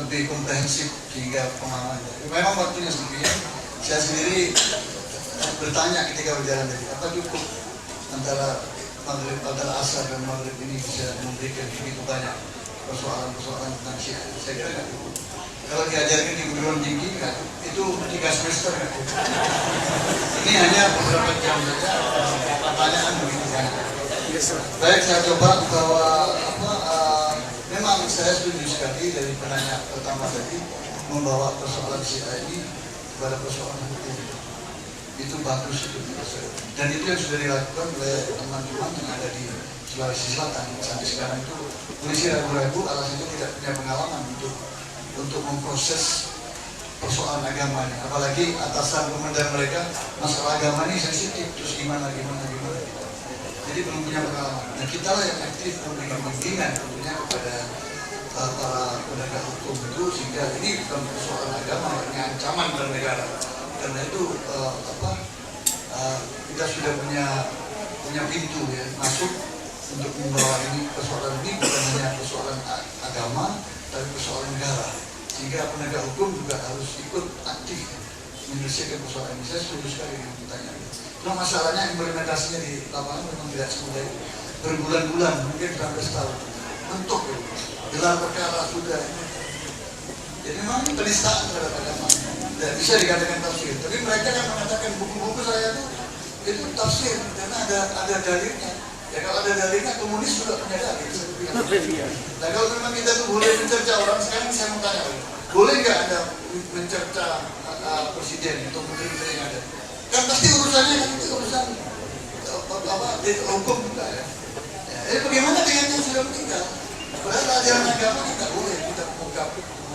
lebih komprehensif sehingga pemahaman. Memang waktunya sedikit. Saya sendiri bertanya ketika berjalan tadi, apa cukup antara maghrib, antara asar dan maghrib ini bisa memberikan begitu banyak persoalan-persoalan tentang Syiah? Saya kira nggak cukup. Kalau diajarkan di perguruan tinggi nggak, itu 3 semester nggak cukup. Ini hanya beberapa jam saja, pertanyaan begitu banyak. Baik, saya coba bahwa memang saya setuju sekali dari penanya pertama tadi membawa persoalan Syiah ini kepada persoalan hukum. Itu bagus itu, dan itu yang sudah dilakukan oleh teman-teman yang ada di Sulawesi Selatan. Sampai sekarang itu polisi ragu-ragu alasannya tidak punya pengalaman untuk memproses persoalan agama ini. Apalagi atasan komandan mereka, masalah agama ini sensitif, terus gimana. Jadi belum punya pengalaman. Nah, kita lah yang aktif memberikan bimbingan tentunya kepada para penegak hukum itu, sehingga ini bukan persoalan agama, ini ancaman pada negara. Karena itu kita sudah punya pintu ya masuk untuk membawa ini persoalan ini bukan hanya persoalan agama, tapi persoalan negara. Sehingga penegak hukum juga harus ikut aktif menyelesaikan persoalan ini. Saya setuju sekali dengan pertanyaan ini. Cuma masalahnya implementasinya di lapangan memang tidak semudah itu. Berbulan-bulan, mungkin sampai setahun. Bentuk gelar perkara sudah. Jadi memang ini penistaan terhadap agama. Tidak bisa dikatakan tafsir. Tapi mereka yang mengatakan buku-buku saya itu tafsir karena ada dalilnya. Ya kalau ada dalilnya, komunis juga punya dalil. Nah kalau memang kita tuh boleh mencerca orang, sekarang saya mau tanya, boleh nggak ada mencerca presiden atau menteri-menteri yang ada? Kan pasti urusannya kan itu urusan hukum juga ya. Bagaimana dengan yang sudah meninggal? Padahal ajaran agama tidak boleh kita mengungkap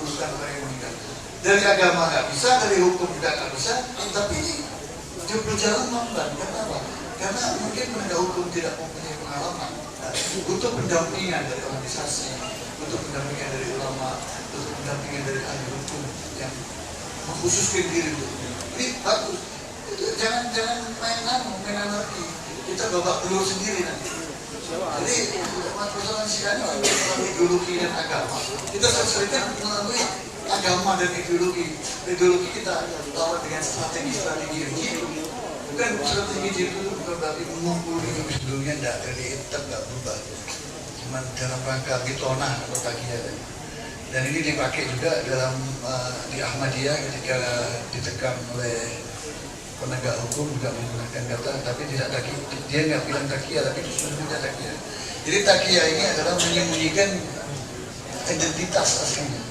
urusan orang yang meninggal. Dari agama nggak bisa, dari hukum juga nggak bisa, tapi ini berjalan lambat. Kenapa? Karena mungkin penegak hukum tidak mempunyai pengalaman. Butuh pendampingan dari organisasi, butuh pendampingan dari ulama, butuh pendampingan dari ahli hukum yang mengkhususkan diri itu. Ini bagus. Itu jangan main anarki. Kita babak belur sendiri nanti. Jadi persoalan Syiah ini antara ideologi dan agama. Kita selesaikan melalui agama dan ideologi. Ideologi kita lawan dengan strategi yang jitu. Bukan strategi jitu itu bukan berarti mengumpul hidup sebelumnya, tidak, dari tetap nggak berubah. Cuma dalam rangka bitonah atau takiyah. Dan ini dipakai juga dalam di Ahmadiyah ketika ditekan oleh penegak hukum juga menggunakan kata, tapi tidak takiyah. Dia nggak bilang takiyah, tapi sesungguhnya takiyah. Jadi takiyah ini adalah menyembunyikan identitas aslinya.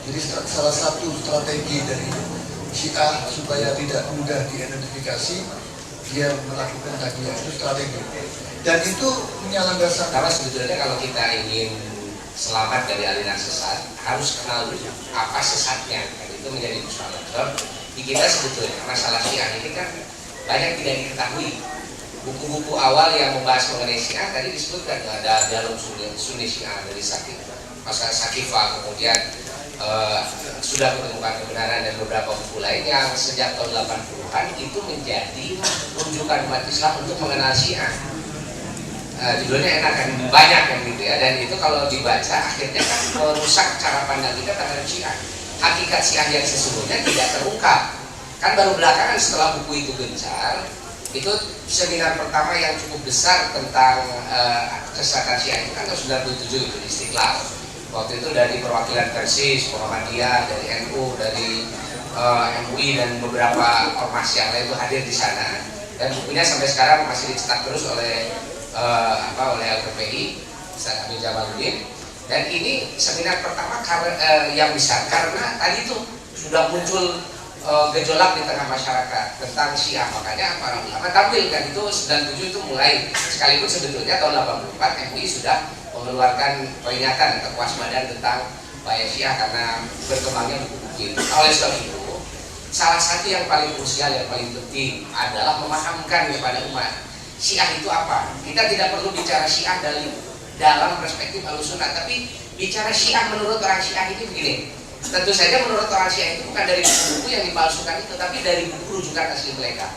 Jadi salah satu strategi dari Syiah supaya tidak mudah diidentifikasi, dia melakukan takiyah, itu strategi. Dan itu punya landasan. Karena sebetulnya kalau kita ingin selamat dari aliran sesat, harus kenal dulu apa sesatnya. Itu menjadi persoalan. Sebab di kita sebetulnya masalah Syiah ini kan banyak tidak diketahui. Buku-buku awal yang membahas mengenai Syiah tadi disebutkan ada dalam Sunni Syiah dari Sakifah, kemudian sudah menemukan kebenaran, dan beberapa buku lain yang sejak tahun 80-an itu menjadi rujukan umat Islam untuk mengenal Syiah. Judulnya enak kan, banyak kan gitu ya, dan itu kalau dibaca akhirnya kan merusak cara pandang kita terhadap Syiah. Hakikat Syiah yang sesungguhnya tidak terungkap. Kan baru belakangan setelah buku itu gencar, itu seminar pertama yang cukup besar tentang kesesatan Syiah itu kan tahun 97 itu di Istiqlal. Waktu itu dari perwakilan Persis, Muhammadiyah, dari NU, dari MUI dan beberapa ormas yang lain itu hadir di sana. Dan bukunya sampai sekarang masih dicetak terus oleh LPPI, Ustaz Amin Jamaluddin. Dan ini seminar pertama yang besar karena tadi itu sudah muncul gejolak di tengah masyarakat tentang Syiah. Makanya para ulama tampil kan, itu 97 itu mulai, sekalipun sebetulnya tahun 84 MUI sudah mengeluarkan peringatan atau kewaspadaan tentang bahaya Syiah karena berkembangnya buku-buku itu. Oleh sebab itu, salah satu yang paling krusial, yang paling penting adalah memahamkan kepada umat Syiah itu apa. Kita tidak perlu bicara Syiah dalam perspektif Ahlussunnah, tapi bicara Syiah menurut orang Syiah itu begini. Tentu saja menurut orang Syiah itu bukan dari buku-buku yang dipalsukan itu, tapi dari buku rujukan asli mereka.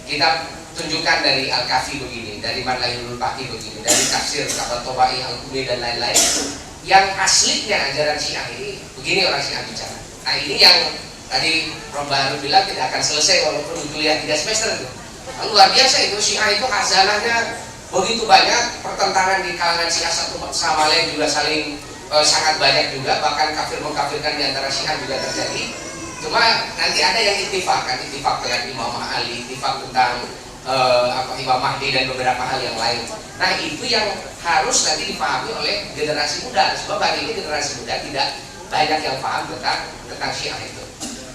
Kita tunjukkan dari Al-Kafi begini, dari Manlailul Paqi begini, dari tafsir Tabatabai, Al-Qumi dan lain-lain. yang aslinya ajaran Syiah ini begini orang Syiah bicara. Nah ini yang tadi Prof. Baharun bilang tidak akan selesai walaupun kuliah 3 semester itu. Luar biasa itu Syiah itu khazanahnya begitu banyak, pertentangan di kalangan Syiah satu sama lain juga saling sangat banyak juga, bahkan kafir mengkafirkan di antara Syiah juga terjadi. Cuma nanti ada yang ittifaq kan, ittifaq dengan Imam Ali, ittifaq tentang Imam Mahdi dan beberapa hal yang lain. Nah itu yang harus nanti dipahami oleh generasi muda, sebab hari ini generasi muda tidak banyak yang paham tentang Syiah itu.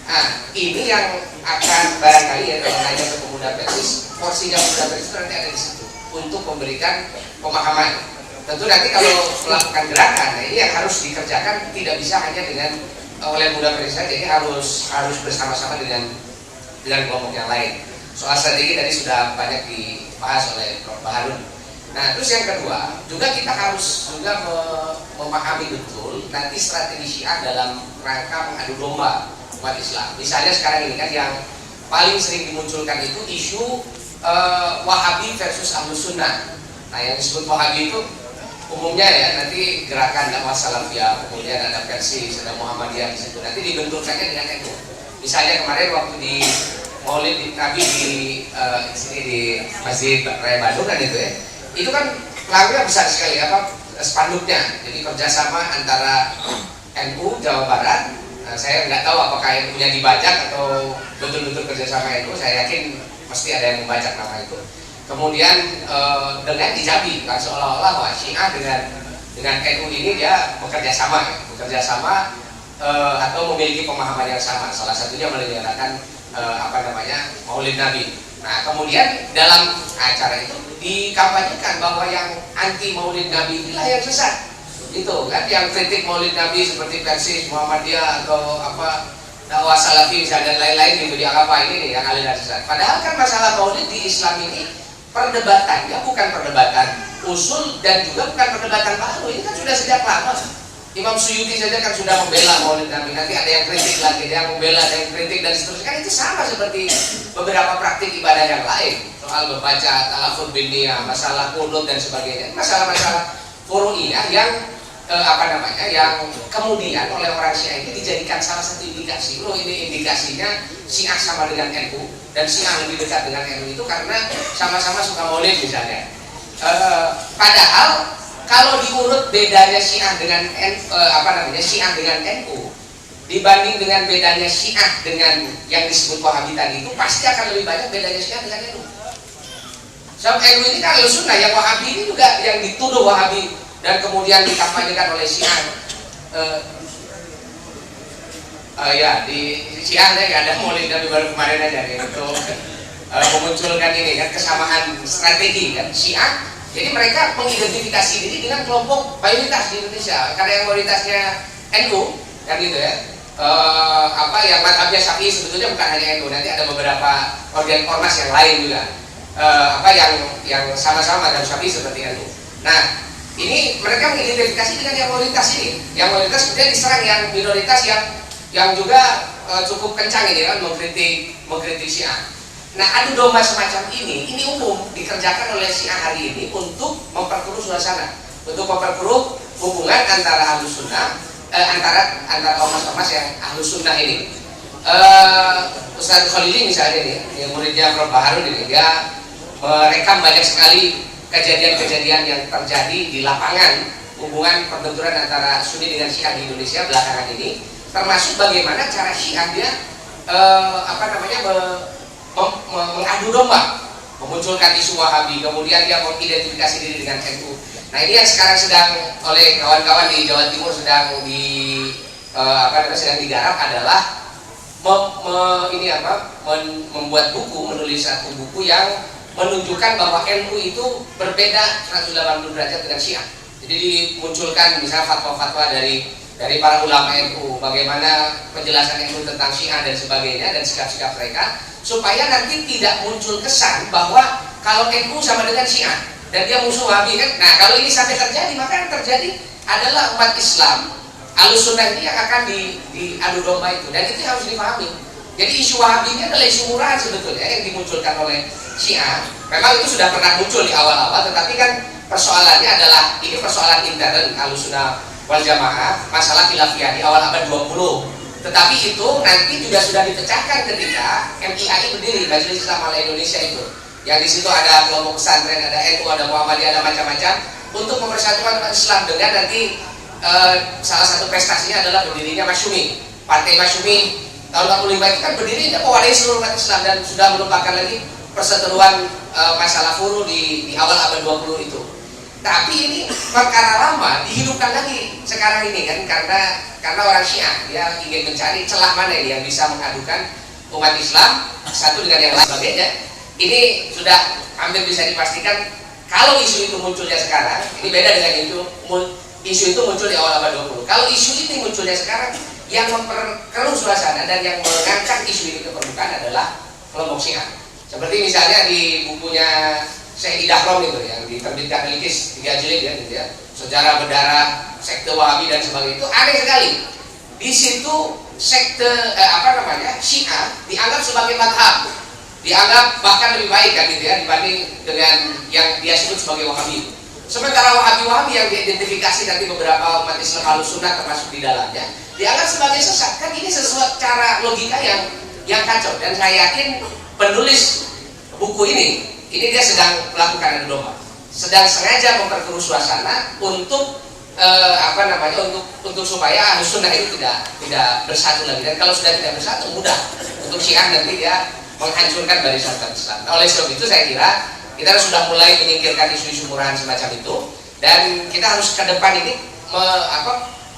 Nah ini yang akan barangkali ya kalau nanya ke pemuda Persis, porsinya pemuda Persis itu nanti ada di situ untuk memberikan pemahaman. Tentu nanti kalau melakukan gerakan, nah ini yang harus dikerjakan tidak bisa hanya dengan oleh muda Persis saja, jadi harus bersama-sama dengan kelompok yang lain. Soal strategi tadi sudah banyak dibahas oleh Prof. Baharun. Nah, terus yang kedua, juga kita harus juga memahami betul nanti strategi Syiah dalam rangka mengadu domba umat Islam. Misalnya sekarang ini kan yang paling sering dimunculkan itu isu Wahabi versus Ahlus Sunnah. Nah, yang disebut Wahabi itu umumnya ya nanti gerakan dakwah salafiyah, kemudian ada Persis, ada Muhammadiyah di situ. Nanti dibenturkannya dengan NU. Misalnya kemarin waktu di Maulid Nabi di sini di Masjid Raya Bandung kan itu ya, itu kan lagunya besar sekali spanduknya. Jadi kerjasama antara NU Jawa Barat. Nah, saya nggak tahu apakah NU-nya dibajak atau betul-betul kerjasama NU. Saya yakin pasti ada yang membajak nama itu. Kemudian dengan Hijabi, kan seolah-olah wah Syiah dengan NU ini dia bekerja sama atau memiliki pemahaman yang sama. Salah satunya melenggarakan Maulid Nabi. Nah kemudian dalam acara itu dikampanyekan bahwa yang anti Maulid Nabi inilah yang sesat. Itu kan yang kritik Maulid Nabi seperti Persis, Muhammadiyah atau dakwah salafi dan lain-lain gitu dianggap ini nih yang aliran sesat. Padahal kan masalah Maulid di Islam ini perdebatannya bukan perdebatan usul dan juga bukan perdebatan baru. Ini kan sudah sejak lama. Imam Suyuti saja kan sudah membela Maulid Nabi. Nanti ada yang kritik lagi, ada yang membela, ada yang kritik dan seterusnya. Kan itu sama seperti beberapa praktik ibadah yang lain. Soal membaca talafut bin niyah, masalah qunut dan sebagainya. Masalah-masalah furu'iyah yang yang kemudian oleh orang Syiah ini dijadikan salah satu indikasi. Loh ini indikasinya Syiah sama dengan NU dan Syiah lebih dekat dengan NU itu karena sama-sama suka Maulid misalnya. Padahal kalau diurut bedanya Syiah dengan Syiah dengan NU dibanding dengan bedanya Syiah dengan yang disebut Wahabi tadi itu pasti akan lebih banyak bedanya Syiah dengan NU. Sebab NU ini kan Ahlussunnah, yang Wahabi ini juga yang dituduh Wahabi dan kemudian dikampanyekan oleh Syiah. Di Syiah ada Maulid Nabi baru kemarin aja gitu. Memunculkan ini kan kesamaan strategi kan Syiah. Jadi mereka mengidentifikasi diri dengan kelompok mayoritas di Indonesia. Karena yang mayoritasnya NU kan gitu ya. Yang mazhabnya Syafi'i sebetulnya bukan hanya NU, nanti ada beberapa ormas yang lain juga. Yang sama-sama dan Syafi'i seperti NU. Nah, ini mereka mengidentifikasi dengan yang mayoritas ini. Yang mayoritas kemudian diserang yang minoritas yang juga cukup kencang ini kan mengkritik Syiah. Nah, adu domba semacam ini umum dikerjakan oleh Syiah hari ini untuk memperkeruh suasana, untuk memperkeruh hubungan antara Ahlus Sunnah, antara ormas-ormas yang Ahlus Sunnah ini. Ustaz Khalili misalnya nih, yang muridnya Prof. Baharun ini, dia merekam banyak sekali kejadian-kejadian yang terjadi di lapangan hubungan perbenturan antara Sunni dengan Syiah di Indonesia belakangan ini, termasuk bagaimana cara Syiah dia mengadu domba, memunculkan isu Wahabi, kemudian dia mengidentifikasi diri dengan NU. Nah ini yang sekarang sedang oleh kawan-kawan di Jawa Timur sedang digarap adalah membuat buku, menulis satu buku yang menunjukkan bahwa NU itu berbeda 180 derajat dengan Syiah. Jadi dimunculkan misalnya fatwa-fatwa dari para ulama NU, bagaimana penjelasan NU tentang Syiah dan sebagainya dan sikap-sikap mereka, supaya nanti tidak muncul kesan bahwa kalau NU sama dengan Syiah dan dia musuh Wahabi kan. Nah kalau ini sampai terjadi, maka yang terjadi adalah umat Islam Ahlus Sunnah ini yang akan diadu domba itu, dan itu harus dipahami. Jadi isu Wahabi ini adalah isu murahan sebetulnya yang dimunculkan oleh Syiah. Memang itu sudah pernah muncul di awal-awal, tetapi kan persoalannya adalah ini persoalan intern Ahlus Sunnah wal Jamaah masalah khilafiyah di awal abad 20. Tetapi itu nanti juga sudah dipecahkan ketika MIAI berdiri, Majelis Islam Ala Indonesia itu. Yang di situ ada kelompok pesantren, ada NU, ada Muhammadiyah, ada macam-macam untuk mempersatukan umat Islam dengan nanti salah satu prestasinya adalah berdirinya Masyumi. Partai Masyumi tahun 45 itu kan berdiri mewadahi seluruh umat Islam dan sudah melupakan lagi perseteruan masalah furu di awal abad 20 itu. Tapi ini perkara lama dihidupkan lagi sekarang ini kan karena orang Syiah dia ingin mencari celah mana ini yang bisa mengadukan umat Islam satu dengan yang lain sebagainya. Ini sudah hampir bisa dipastikan kalau isu itu munculnya sekarang, ini beda dengan isu itu muncul di awal abad 20. Kalau isu ini munculnya sekarang, yang memperkeruh suasana dan yang mengangkat isu ini ke permukaan adalah kelompok Syiah. Seperti misalnya di bukunya Syekh Idahrom itu yang diterbitkan Likis 3 jilid ya, gitu ya, sejarah berdarah sekte Wahabi dan sebagainya, itu aneh sekali. Di situ sekte Syiah dianggap sebagai madhab, dianggap bahkan lebih baik kan gitu ya dibanding dengan yang dia sebut sebagai Wahabi. Sementara Wahabi yang diidentifikasi nanti beberapa umat Islam Ahlussunnah termasuk di dalamnya dianggap sebagai sesat. Kan ini sesuatu cara logika yang kacau, dan saya yakin penulis buku ini dia sedang melakukan adu domba, sedang sengaja memperkeruh suasana untuk untuk supaya Ahlussunnah itu tidak bersatu lagi. Dan kalau sudah tidak bersatu, mudah untuk Syiah nanti dia menghancurkan barisan Islam. Nah, oleh sebab itu saya kira kita sudah mulai menyingkirkan isu-isu murahan semacam itu, dan kita harus ke depan ini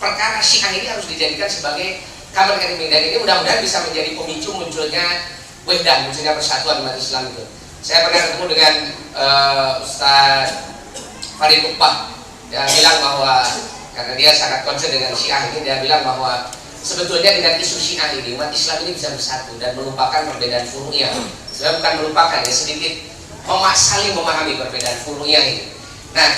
perkara Syiah ini harus dijadikan sebagai kabar akademik, dan ini mudah-mudahan bisa menjadi pemicu munculnya wahdah, munculnya persatuan umat Islam itu. Saya pernah ketemu dengan Ustaz Farid Uqbah yang bilang bahwa karena dia sangat concern dengan Syiah ini, dia bilang bahwa sebetulnya dengan isu Syiah ini umat Islam ini bisa bersatu dan melupakan perbedaan furu'iyah. Sebenarnya bukan melupakan ya, sedikit saling memahami perbedaan furu'iyah ini. Nah,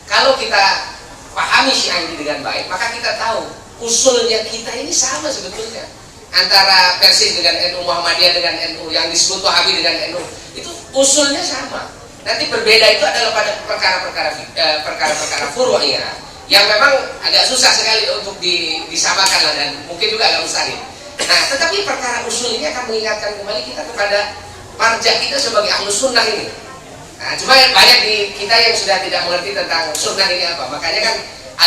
kalau kita pahami Syiah ini dengan baik, maka kita tahu usulnya kita ini sama sebetulnya. Antara Persis dengan NU, Muhammadiyah dengan NU, yang disebut Wahabi dengan NU, itu usulnya sama. Nanti berbeda itu adalah pada perkara-perkara furu'iyah yang memang agak susah sekali untuk disamakan lah, dan mungkin juga agak mustahil. Nah, tetapi perkara usul ini akan mengingatkan kembali kita kepada marja kita sebagai Ahlussunnah ini. Nah, cuma banyak di kita yang sudah tidak mengerti tentang sunnah ini apa. Makanya kan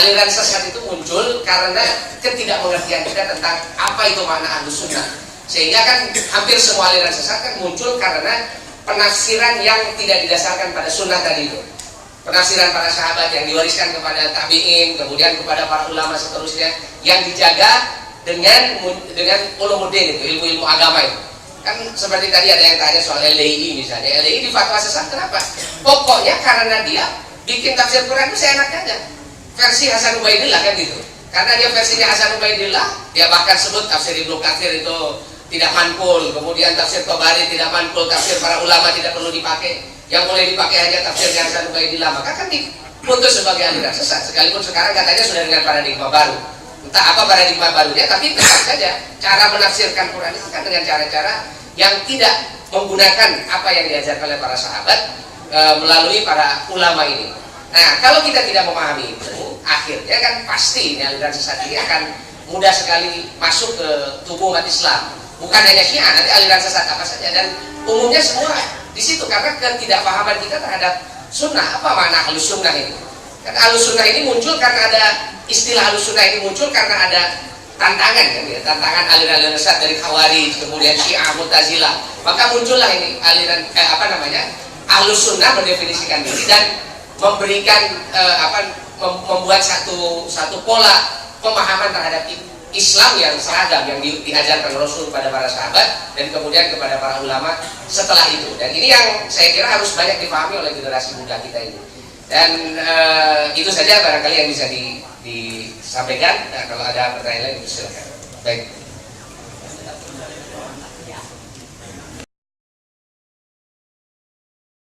aliran sesat itu muncul karena ketidakmengertian kita tentang apa itu makna Ahlussunnah. Sehingga kan hampir semua aliran sesat kan muncul karena penafsiran yang tidak didasarkan pada sunnah tadi itu. Penafsiran para sahabat yang diwariskan kepada tabi'in, kemudian kepada para ulama seterusnya, yang dijaga dengan ulumuddin itu, ilmu-ilmu agama itu. Kan seperti tadi ada yang tanya soal LDI misalnya. LDI di fatwa sesat kenapa? Pokoknya karena dia bikin tafsir Quran itu seenaknya aja. Versi Hasan Ubaidillah kan gitu. Karena dia versinya Hasan Ubaidillah, dia bahkan sebut tafsir Ibnu Katsir itu tidak manqul, kemudian tafsir Tabari tidak manqul, tafsir para ulama tidak perlu dipakai. Yang boleh dipakai hanya tafsirnya Hasan Ubaidillah, maka kan diputus sebagai aliran sesat. Sekalipun sekarang katanya sudah dengan paradigma baru. Entah apa paradigma barunya, tapi tetap saja cara menafsirkan Quran itu kan dengan cara-cara yang tidak menggunakan apa yang diajarkan oleh para sahabat melalui para ulama ini. Nah, kalau kita tidak memahami itu, akhirnya kan pasti aliran sesat ini akan mudah sekali masuk ke tubuh umat Islam. Bukan hanya Syiah, nanti aliran sesat apa saja, dan umumnya semua di situ karena ketidakpahaman kita terhadap sunnah. Apa makna Ahlussunnah ini? Kan Ahlussunnah ini muncul karena ada istilah Ahlussunnah ini muncul karena ada tantangan kan ya, tantangan aliran sesat dari Khawarij, kemudian Syiah, Mu'tazilah. Maka muncullah ini aliran Ahlussunnah mendefinisikan diri dan memberikan membuat satu pola pemahaman terhadap Islam yang seragam yang diajarkan Rasul kepada para sahabat dan kemudian kepada para ulama setelah itu. Dan ini yang saya kira harus banyak dipahami oleh generasi muda kita ini. Dan itu saja barangkali yang bisa disampaikan. Nah, kalau ada pertanyaan lain silakan. Baik.